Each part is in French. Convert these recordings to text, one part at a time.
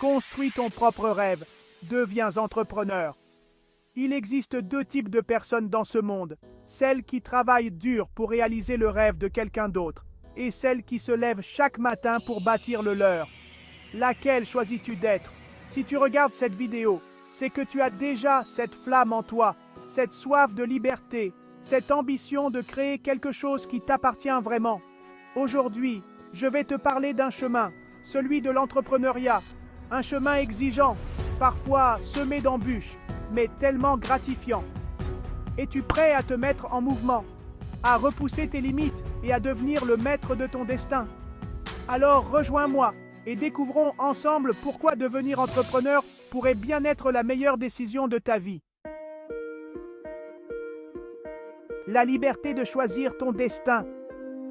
Construis ton propre rêve. Deviens entrepreneur. Il existe deux types de personnes dans ce monde. Celles qui travaillent dur pour réaliser le rêve de quelqu'un d'autre et celles qui se lèvent chaque matin pour bâtir le leur. Laquelle choisis-tu d'être? Si tu regardes cette vidéo, c'est que tu as déjà cette flamme en toi, cette soif de liberté, cette ambition de créer quelque chose qui t'appartient vraiment. Aujourd'hui, je vais te parler d'un chemin, celui de l'entrepreneuriat. Un chemin exigeant, parfois semé d'embûches, mais tellement gratifiant. Es-tu prêt à te mettre en mouvement, à repousser tes limites et à devenir le maître de ton destin? Alors rejoins-moi et découvrons ensemble pourquoi devenir entrepreneur pourrait bien être la meilleure décision de ta vie. La liberté de choisir ton destin.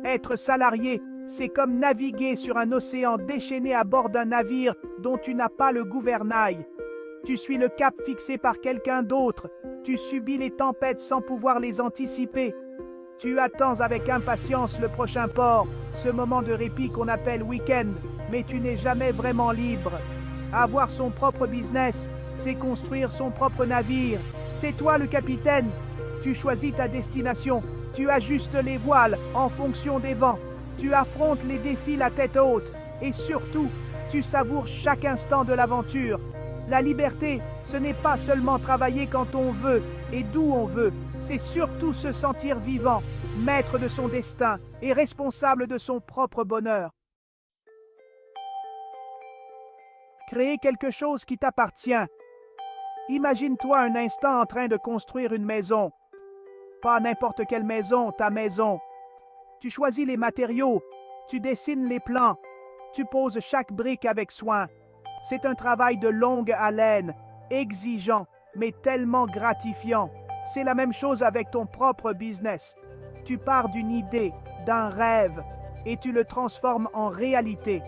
Être salarié, c'est comme naviguer sur un océan déchaîné à bord d'un navire dont tu n'as pas le gouvernail. Tu suis le cap fixé par quelqu'un d'autre. Tu subis les tempêtes sans pouvoir les anticiper. Tu attends avec impatience le prochain port, ce moment de répit qu'on appelle week-end, mais tu n'es jamais vraiment libre. Avoir son propre business, c'est construire son propre navire. C'est toi le capitaine. Tu choisis ta destination. Tu ajustes les voiles en fonction des vents. Tu affrontes les défis la tête haute. Et surtout, tu savoures chaque instant de l'aventure. La liberté, ce n'est pas seulement travailler quand on veut et d'où on veut. C'est surtout se sentir vivant, maître de son destin et responsable de son propre bonheur. Créer quelque chose qui t'appartient. Imagine-toi un instant en train de construire une maison. Pas n'importe quelle maison, ta maison. Tu choisis les matériaux, tu dessines les plans, tu poses chaque brique avec soin. C'est un travail de longue haleine, exigeant, mais tellement gratifiant. C'est la même chose avec ton propre business. Tu pars d'une idée, d'un rêve, et tu le transformes en réalité.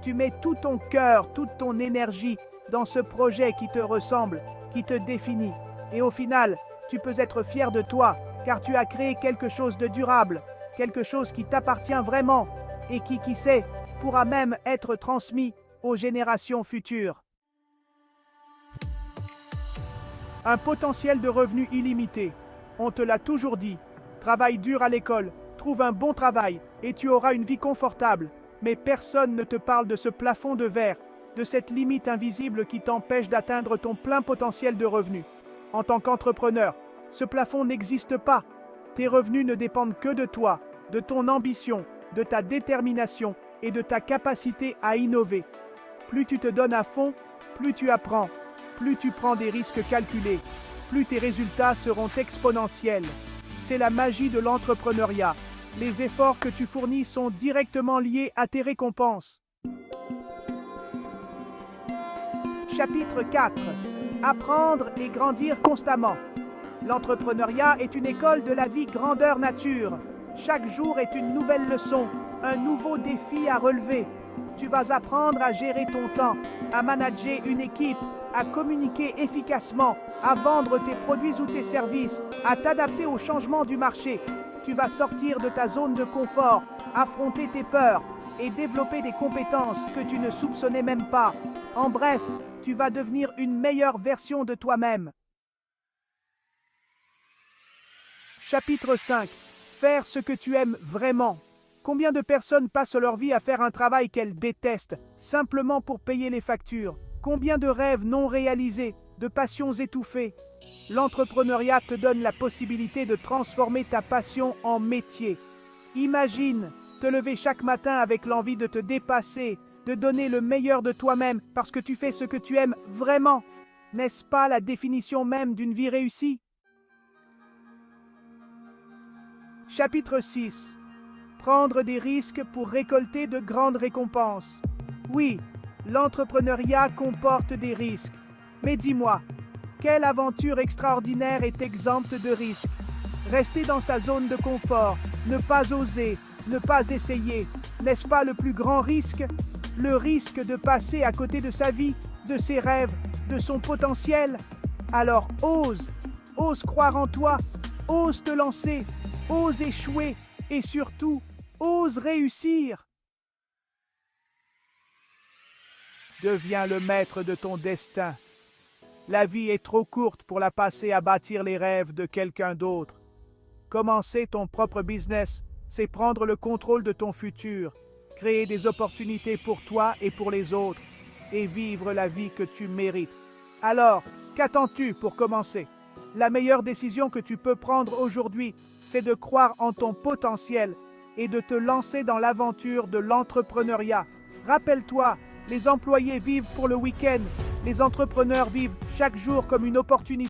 Tu mets tout ton cœur, toute ton énergie dans ce projet qui te ressemble, qui te définit. Et au final, tu peux être fier de toi, car tu as créé quelque chose de durable, quelque chose qui t'appartient vraiment, et qui sait, pourra même être transmis aux générations futures. Un potentiel de revenus illimité. On te l'a toujours dit. Travaille dur à l'école, trouve un bon travail et tu auras une vie confortable. Mais personne ne te parle de ce plafond de verre, de cette limite invisible qui t'empêche d'atteindre ton plein potentiel de revenus. En tant qu'entrepreneur, ce plafond n'existe pas. Tes revenus ne dépendent que de toi, de ton ambition, de ta détermination et de ta capacité à innover. Plus tu te donnes à fond, plus tu apprends, plus tu prends des risques calculés, plus tes résultats seront exponentiels. C'est la magie de l'entrepreneuriat. Les efforts que tu fournis sont directement liés à tes récompenses. Chapitre 4. Apprendre et grandir constamment. L'entrepreneuriat est une école de la vie grandeur nature. Chaque jour est une nouvelle leçon, un nouveau défi à relever. Tu vas apprendre à gérer ton temps, à manager une équipe, à communiquer efficacement, à vendre tes produits ou tes services, à t'adapter aux changements du marché. Tu vas sortir de ta zone de confort, affronter tes peurs et développer des compétences que tu ne soupçonnais même pas. En bref, tu vas devenir une meilleure version de toi-même. Chapitre 5. Faire ce que tu aimes vraiment. Combien de personnes passent leur vie à faire un travail qu'elles détestent, simplement pour payer les factures? Combien de rêves non réalisés, de passions étouffées? L'entrepreneuriat te donne la possibilité de transformer ta passion en métier. Imagine te lever chaque matin avec l'envie de te dépasser, de donner le meilleur de toi-même parce que tu fais ce que tu aimes vraiment. N'est-ce pas la définition même d'une vie réussie? Chapitre 6. Prendre des risques pour récolter de grandes récompenses. Oui, l'entrepreneuriat comporte des risques. Mais dis-moi, quelle aventure extraordinaire est exempte de risques? Rester dans sa zone de confort, ne pas oser, ne pas essayer, n'est-ce pas le plus grand risque? Le risque de passer à côté de sa vie, de ses rêves, de son potentiel? Alors ose, ose croire en toi, ose te lancer, ose échouer et surtout, ose réussir. Deviens le maître de ton destin. La vie est trop courte pour la passer à bâtir les rêves de quelqu'un d'autre. Commencer ton propre business, c'est prendre le contrôle de ton futur, créer des opportunités pour toi et pour les autres, et vivre la vie que tu mérites. Alors, qu'attends-tu pour commencer? La meilleure décision que tu peux prendre aujourd'hui, c'est de croire en ton potentiel et de te lancer dans l'aventure de l'entrepreneuriat. Rappelle-toi, les employés vivent pour le week-end, les entrepreneurs vivent chaque jour comme une opportunité.